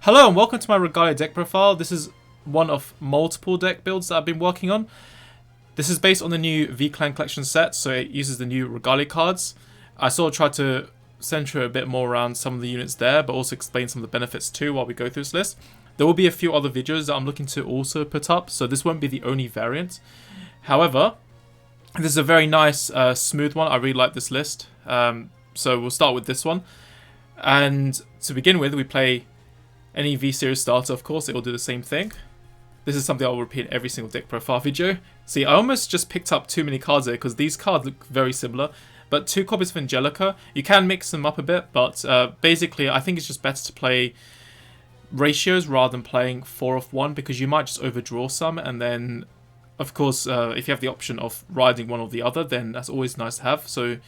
Hello and welcome to my Regalia deck profile. This is one of multiple deck builds that I've been working on. This is based on the new V-Clan collection set, so it uses the new Regalia cards. I sort of tried to center a bit more around some of the units there, but also explain some of the benefits too while we go through this list. There will be a few other videos that I'm looking to also put up, so this won't be the only variant. However, this is a very nice, smooth one. I really like this list. So we'll start with this one. And to begin with, we play any V-Series starter, of course, it will do the same thing. This is something I will repeat in every single deck profile video. See, I almost just picked up too many cards here because these cards look very similar. But 2 copies of Angelica, you can mix them up a bit, but basically I think it's just better to play ratios rather than playing 4 of 1 because you might just overdraw some, and then of course if you have the option of riding one or the other, then that's always nice to have. So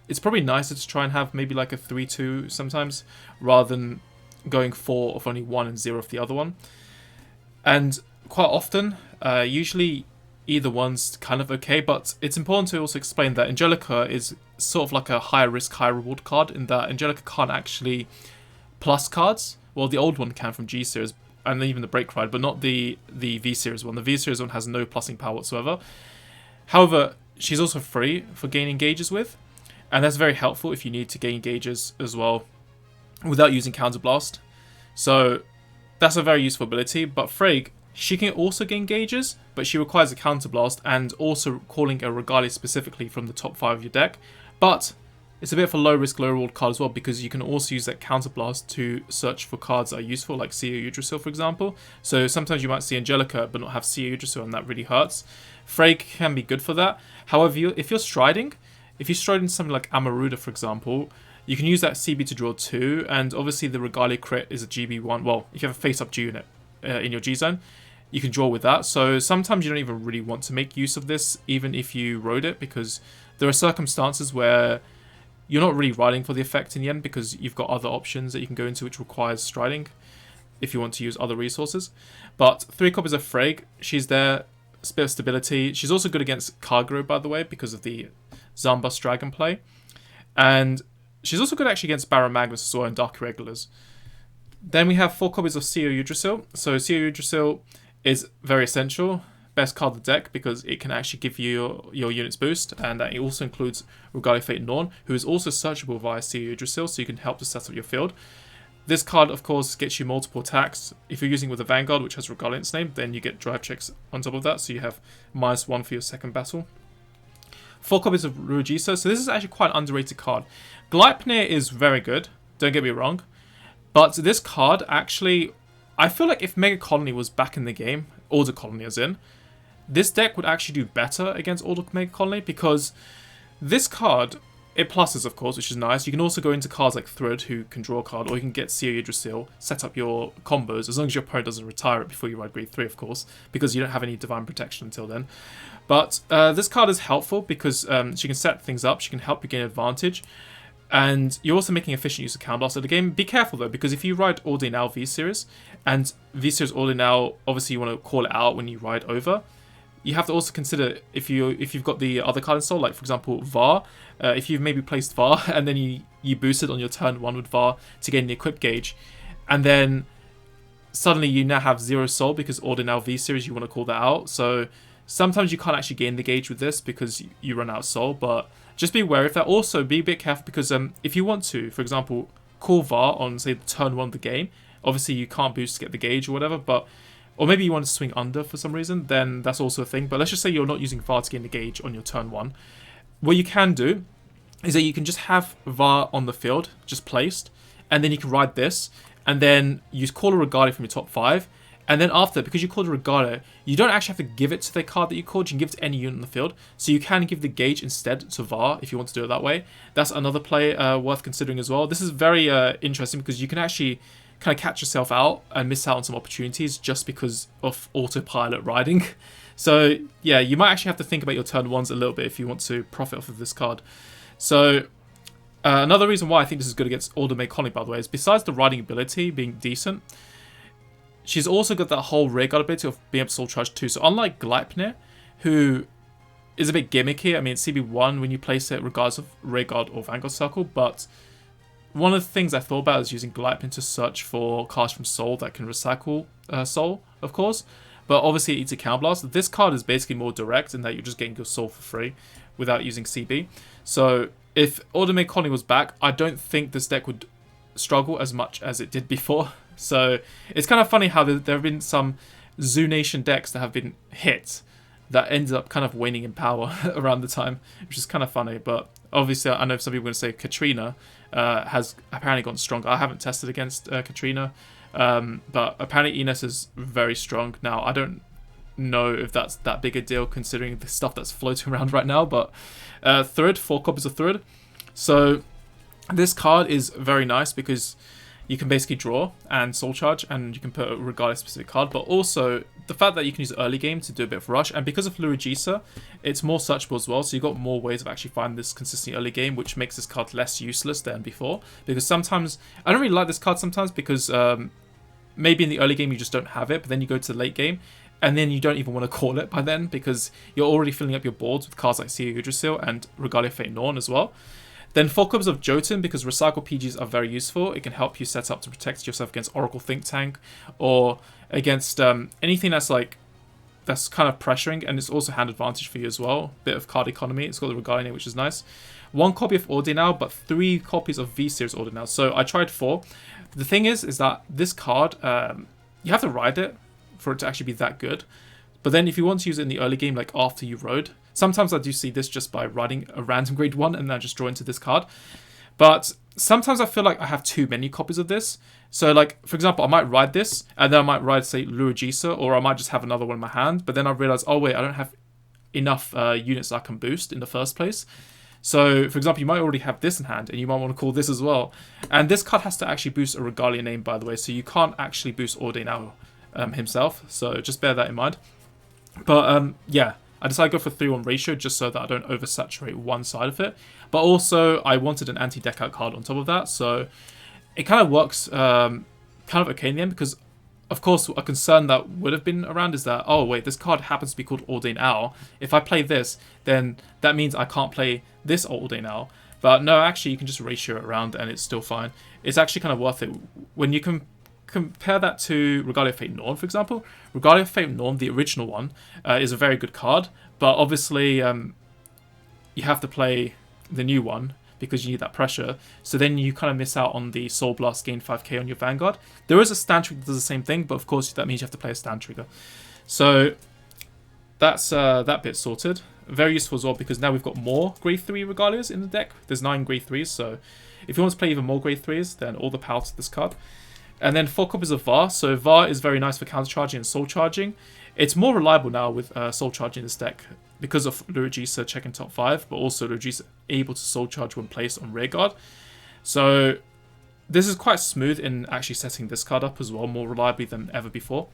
it's probably nicer to try and have maybe like a 3-2 sometimes rather than going 4 of only one and 0 of the other one. And quite often, usually either one's kind of okay, but it's important to also explain that Angelica is sort of like a high risk, high reward card in that Angelica can't actually plus cards. Well, the old one can from G series and even the break ride, but not the V series one. The V series one has no plussing power whatsoever. However, she's also free for gaining gauges with, and that's very helpful if you need to gain gauges as well without using Counterblast. So that's a very useful ability. But Frigg, she can also gain gauges, but she requires a Counterblast and also calling a Regalia specifically from the top 5 of your deck. But it's a bit of a low risk, low reward card as well, because you can also use that Counterblast to search for cards that are useful, like Seer Yggdrasil, for example. So sometimes you might see Angelica but not have Seer Yggdrasil, and that really hurts. Frigg can be good for that. However, if you're striding something like Amaruda, for example, you can use that CB to draw 2, and obviously the Regalia crit is a GB1. Well, if you have a face-up G unit in your G zone, you can draw with that. So sometimes you don't even really want to make use of this, even if you rode it, because there are circumstances where you're not really riding for the effect in the end, because you've got other options that you can go into which requires striding if you want to use other resources. But 3 copies of Frigg, she's there, a bit of stability. She's also good against Kagero, by the way, because of the Zambus Dragon play. And she's also good actually against Baron Magnus as well and Dark Irregulars. Then we have 4 copies of Seer Yggdrasil. So Seer Yggdrasil is very essential. Best card of the deck because it can actually give you your units boost, and that it also includes Regalia Fate Norn, who is also searchable via Seer Yggdrasil, so you can help to set up your field. This card, of course, gets you multiple attacks. If you're using with a Vanguard, which has Regalia in its name, then you get drive checks on top of that, so you have -1 for your second battle. 4 copies of Ruigisa, so this is actually quite an underrated card. Gleipnir is very good, don't get me wrong, but this card actually, I feel like if Mega Colony was back in the game, Order Colony as in, this deck would actually do better against Order Mega Colony, because this card, it pluses of course, which is nice. You can also go into cards like Thread, who can draw a card, or you can get Seer Yggdrasil, set up your combos, as long as your opponent doesn't retire it before you ride grade 3 of course, because you don't have any Divine Protection until then. But this card is helpful because she can set things up, she can help you gain advantage, and you're also making efficient use of Counterblast of the game. Be careful though, because if you ride Ordinal V-Series, and V-Series Ordinal, obviously you want to call it out when you ride over, you have to also consider if you've got the other card installed, like for example VAR, if you've maybe placed VAR and then you boost it on your turn 1 with VAR to gain the equip gauge, and then suddenly you now have 0 soul because Ordinal V-Series, you want to call that out. So sometimes you can't actually gain the gauge with this because you run out of soul, but just be aware of that. Also, be a bit careful because if you want to, for example, call VAR on, say, the turn 1 of the game, obviously you can't boost to get the gauge or whatever, or maybe you want to swing under for some reason, then that's also a thing. But let's just say you're not using VAR to gain the gauge on your turn 1. What you can do is that you can just have VAR on the field, just placed, and then you can ride this, and then you call a Regalia from your top 5, and then after, because you called a Regalia, you don't actually have to give it to the card that you called, you can give it to any unit on the field. So you can give the gauge instead to VAR if you want to do it that way. That's another play worth considering as well. This is very interesting because you can actually kind of catch yourself out and miss out on some opportunities just because of autopilot riding. So yeah, you might actually have to think about your turn 1s a little bit if you want to profit off of this card. So another reason why I think this is good against Order Mega Colony, by the way, is besides the riding ability being decent, she's also got that whole Regalia ability of being able to Soul Charge 2. So unlike Gleipnir, who is a bit gimmicky, I mean, it's CB1 when you place it regardless of Regalia or Vanguard Circle, but one of the things I thought about is using Glypin to search for cards from Soul that can recycle Soul, of course. But obviously it eats a Counterblast. This card is basically more direct in that you're just getting your Soul for free without using CB. So if Automated Colony was back, I don't think this deck would struggle as much as it did before. So it's kind of funny how there have been some Zoo Nation decks that have been hit that ended up kind of waning in power around the time, which is kind of funny. But obviously, I know some people are going to say Katrina has apparently gotten stronger. I haven't tested against Katrina, but apparently Enos is very strong. Now, I don't know if that's that big a deal considering the stuff that's floating around right now, but Thrid, 4 copies of Thrid. So this card is very nice because you can basically draw and Soul Charge, and you can put a Regalia specific card, but also the fact that you can use early game to do a bit of rush, and because of Lurigisa, it's more searchable as well, so you've got more ways of actually finding this consistently early game, which makes this card less useless than before, because sometimes, I don't really like this card sometimes, because maybe in the early game you just don't have it, but then you go to the late game, and then you don't even want to call it by then, because you're already filling up your boards with cards like Seer Yggdrasil and Regalia Fate Norn as well. Then 4 copies of Jotun, because Recycle PGs are very useful. It can help you set up to protect yourself against Oracle Think Tank, or against anything that's kind of pressuring, and it's also hand advantage for you as well. Bit of card economy. It's got the Regalia, which is nice. 1 copy of Ordinal, but 3 copies of V-Series Ordinal. So I tried 4. The thing is that this card, you have to ride it for it to actually be that good. But then if you want to use it in the early game, like after you rode, sometimes I do see this just by riding a random grade 1 and then I just draw into this card. But sometimes I feel like I have too many copies of this. So like, for example, I might ride this and then I might ride, say, Lurigisa, or I might just have another one in my hand. But then I realize, oh wait, I don't have enough units I can boost in the first place. So, for example, you might already have this in hand and you might want to call this as well. And this card has to actually boost a Regalia name, by the way. So you can't actually boost Ordinal himself. So just bear that in mind. But yeah, I decided to go for 3-1 ratio just so that I don't oversaturate one side of it. But also, I wanted an anti-deck out card on top of that. So it kind of works kind of okay in the end, because, of course, a concern that would have been around is that, oh, wait, this card happens to be called Ordain Owl. If I play this, then that means I can't play this Ordain Owl. But no, actually, you can just ratio it around and it's still fine. It's actually kind of worth it. When you can compare that to Regalia Fate Norn, for example. Regalia Fate Norn, the original one, is a very good card, but obviously you have to play the new one because you need that pressure, so then you kind of miss out on the Soul Blast gain 5k on your Vanguard. There is a stand trigger that does the same thing, but of course that means you have to play a stand trigger. So that's that bit sorted. Very useful as well, because now we've got more grade 3 Regalias in the deck. There's 9 grade 3s, so if you want to play even more grade 3s, then all the power to this card. And then 4 copies of VAR. So VAR is very nice for counter charging and soul charging. It's more reliable now with soul charging this deck because of Lurigisa checking top 5, but also Lurigisa able to soul charge when placed on rearguard. So this is quite smooth in actually setting this card up as well, more reliably than ever before.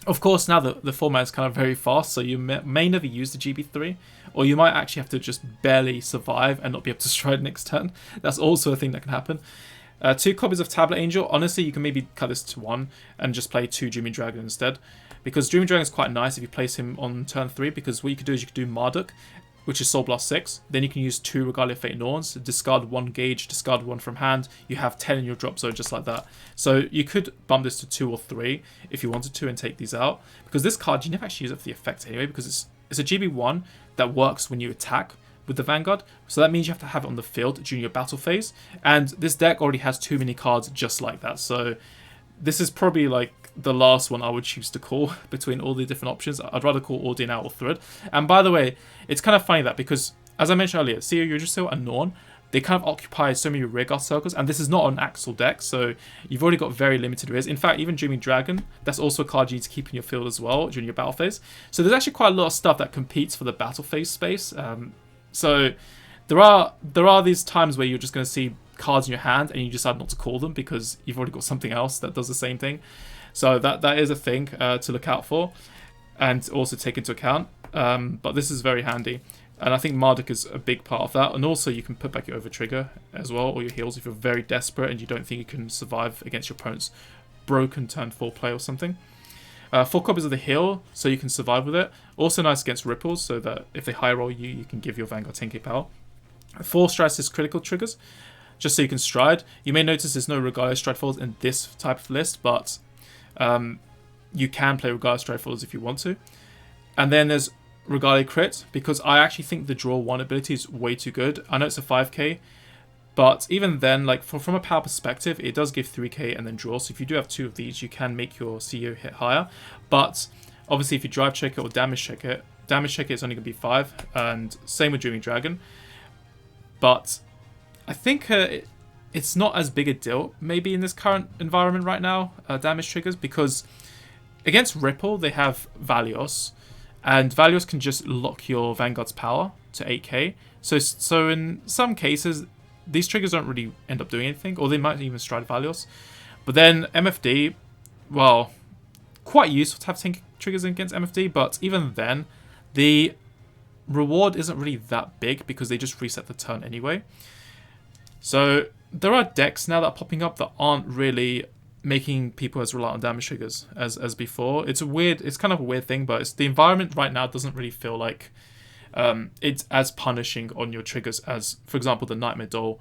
Of course, now the format is kind of very fast, so you may never use the GB3, or you might actually have to just barely survive and not be able to stride next turn. That's also a thing that can happen. 2 copies of Tablet Angel. Honestly, you can maybe cut this to 1 and just play 2 Dreaming Dragon instead. Because Dreaming Dragon is quite nice if you place him on turn 3, because what you could do is you could do Marduk, which is Soul Blast 6. Then you can use 2 Regalia Fate Norns, discard 1 gauge, discard 1 from hand. You have 10 in your drop zone just like that. So you could bump this to 2 or 3 if you wanted to and take these out. Because this card, you never actually use it for the effect anyway, because it's a GB1 that works when you attack with the Vanguard, so that means you have to have it on the field during your battle phase, and this deck already has too many cards just like that, so this is probably like the last one I would choose to call between all the different options. I'd rather call Ordain Out or Thrid. And by the way, it's kind of funny that because, as I mentioned earlier, Seer Yggdrasil and Norn, they kind of occupy so many rearguard circles, and this is not an Axel deck, so you've already got very limited rears. In fact, even Dreaming Dragon, that's also a card you need to keep in your field as well during your battle phase. So there's actually quite a lot of stuff that competes for the battle phase space. So there are these times where you're just going to see cards in your hand and you decide not to call them because you've already got something else that does the same thing. So that is a thing to look out for and also take into account. But this is very handy. And I think Marduk is a big part of that. And also you can put back your over trigger as well, or your heals if you're very desperate and you don't think you can survive against your opponent's broken turn 4 play or something. 4 copies of the heal, so you can survive with it. Also nice against ripples, so that if they high roll you, you can give your Vanguard 10k power. 4 Stratus critical triggers. just so you can stride. You may notice there's no Regalia stride foils in this type of list, but you can play Regalia stride foils if you want to. And then there's Regalia crit, because I actually think the draw 1 ability is way too good. I know it's a 5k, but even then, like from a power perspective, it does give 3k and then draw. So if you do have 2 of these, you can make your CEO hit higher. But obviously, if you drive check it or damage check it it's only going to be 5. And same with Dreaming Dragon. But I think it's not as big a deal maybe in this current environment right now, damage triggers, because against Ripple, they have Valios. And Valios can just lock your Vanguard's power to 8k. So in some cases, these triggers don't really end up doing anything, or they might even stride Valios. But then MFD, well, quite useful to have 10 triggers against MFD, but even then, the reward isn't really that big because they just reset the turn anyway. So there are decks now that are popping up that aren't really making people as reliant on damage triggers as before. It's kind of a weird thing, but the environment right now doesn't really feel like it's as punishing on your triggers as, for example, the Nightmare Doll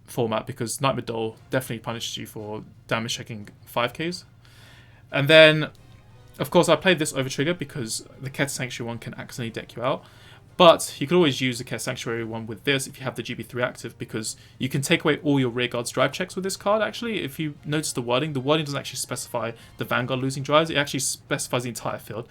format, because Nightmare Doll definitely punishes you for damage checking 5ks. And then, of course, I played this over trigger because the Ket Sanctuary one can accidentally deck you out. But you could always use the Ket Sanctuary one with this if you have the GB3 active, because you can take away all your rearguard's drive checks with this card. Actually, if you notice the wording doesn't actually specify the Vanguard losing drives. It actually specifies the entire field.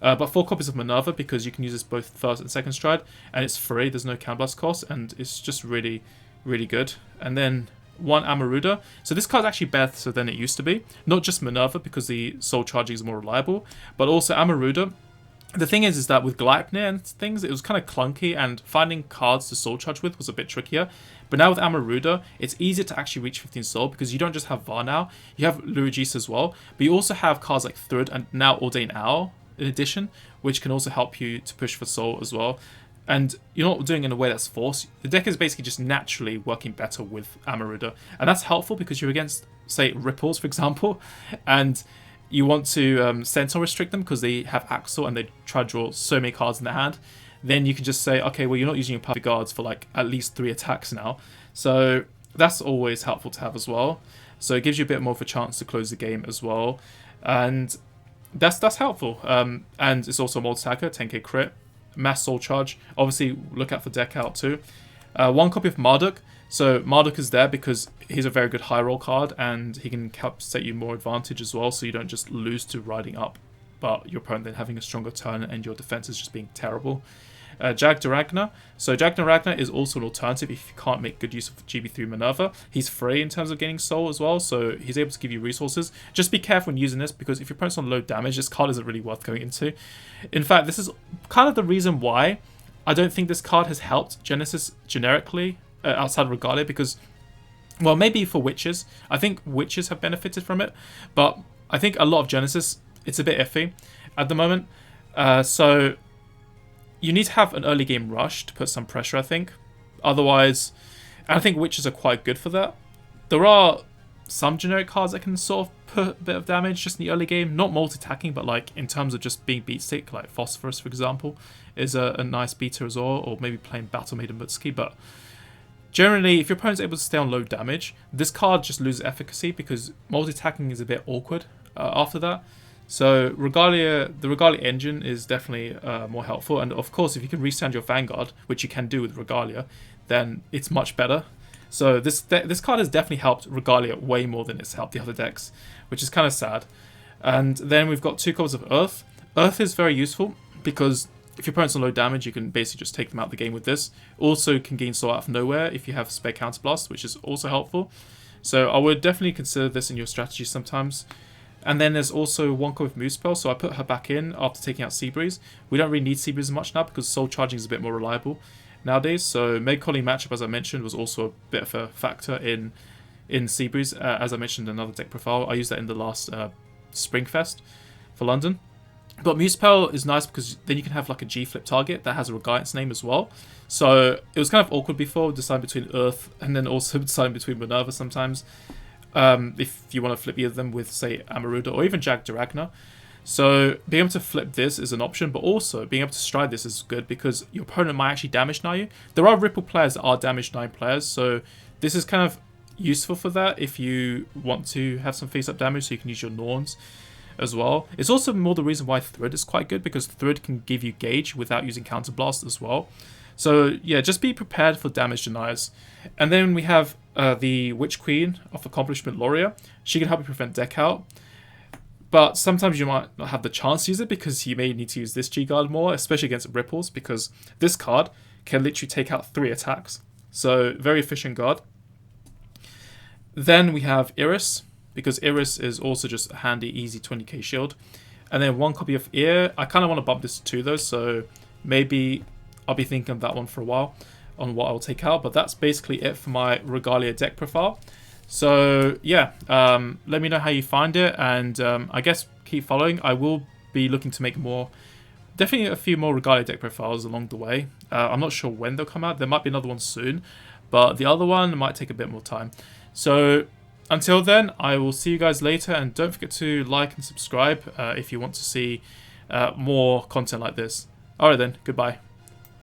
But 4 copies of Minerva, because you can use this both first and second stride, and it's free, there's no counterblast cost, and it's just really, really good. And then 1 Amaruda. So this card's actually better than it used to be. Not just Minerva, because the soul charging is more reliable, but also Amaruda. The thing is that with Gleipnir and things, it was kind of clunky, and finding cards to soul charge with was a bit trickier. But now with Amaruda, it's easier to actually reach 15 soul, because you don't just have Var now, you have Lurigis as well, but you also have cards like Thrud and now Ordain Owl in addition, which can also help you to push for soul as well. And you're not doing it in a way that's forced. The deck is basically just naturally working better with Amaruda, and that's helpful because you're against, say, Ripples, for example, and you want to Sentinel restrict them because they have Axel and they try to draw so many cards in their hand. Then you can just say, okay, well, you're not using your perfect guards for like at least 3 attacks now. So that's always helpful to have as well. So it gives you a bit more of a chance to close the game as well. And that's helpful. And it's also a multi-attacker, 10k crit, mass soul charge. Obviously, look out for deck out too. 1 copy of Marduk. So Marduk is there because he's a very good high roll card, and he can help set you more advantage as well, so you don't just lose to riding up, but your opponent then having a stronger turn and your defense is just being terrible. Jagduragna. So Jagduragna is also an alternative if you can't make good use of GB3 Minerva. He's free in terms of gaining soul as well, so he's able to give you resources. Just be careful when using this, because if your opponent's on low damage, this card isn't really worth going into. In fact, this is kind of the reason why I don't think this card has helped Genesis generically outside of Regalia, because, well, maybe for Witches. I think Witches have benefited from it, but I think a lot of Genesis, it's a bit iffy at the moment. So you need to have an early game rush to put some pressure, I think. Otherwise, and I think Witches are quite good for that. There are some generic cards that can sort of put a bit of damage just in the early game. Not multi-attacking, but like in terms of just being beat stick, like Phosphorus, for example, is a nice beater as well, or maybe playing Battle Maiden Mutsuki, but generally, if your opponent's able to stay on low damage, this card just loses efficacy because multi-attacking is a bit awkward after that. So the Regalia engine is definitely more helpful. And of course, if you can restand your Vanguard, which you can do with Regalia, then it's much better. So this card has definitely helped Regalia way more than it's helped the other decks, which is kind of sad. And then we've got 2 copies of Earth. Earth is very useful because if your opponent's on low damage, you can basically just take them out of the game with this. Also can gain soul out of nowhere if you have spare counterblast, which is also helpful. So I would definitely consider this in your strategy sometimes. And then there's also 1 copy of Moonspell, so I put her back in after taking out Seabreeze. We don't really need Seabreeze as much now because soul charging is a bit more reliable nowadays. So Meg-Colleen matchup, as I mentioned, was also a bit of a factor in Seabreeze. As I mentioned in another deck profile, I used that in the last Springfest for London. But Moonspell is nice because then you can have like a G-flip target that has a Regaiant's name as well. So it was kind of awkward before, deciding between Earth and then also deciding between Minerva sometimes. If you want to flip either of them with, say, Amaruda or even Jagduragna. So being able to flip this is an option, but also being able to stride this is good because your opponent might actually damage deny you. There are Ripple players that are damage 9 players, so this is kind of useful for that if you want to have some face-up damage, so you can use your Norns as well. It's also more the reason why Thrid is quite good, because Thrid can give you gauge without using Counterblast as well. So yeah, just be prepared for damage deniers. And then we have the Witch Queen of Accomplishment Laurea. She can help you prevent deck out. But sometimes you might not have the chance to use it because you may need to use this G-Guard more, especially against Ripples, because this card can literally take out 3 attacks. So very efficient guard. Then we have Iris, because Iris is also just a handy, easy 20k shield. And then 1 copy of Ear. I kind of want to bump this to 2 though, so maybe I'll be thinking of that one for a while on what I'll take out. But that's basically it for my Regalia deck profile. So yeah, let me know how you find it, and I guess keep following. I will be looking to make more, definitely a few more Regalia deck profiles along the way. I'm not sure when they'll come out. There might be another one soon, but the other one might take a bit more time. So until then, I will see you guys later, and don't forget to like and subscribe if you want to see more content like this. Alright then, goodbye.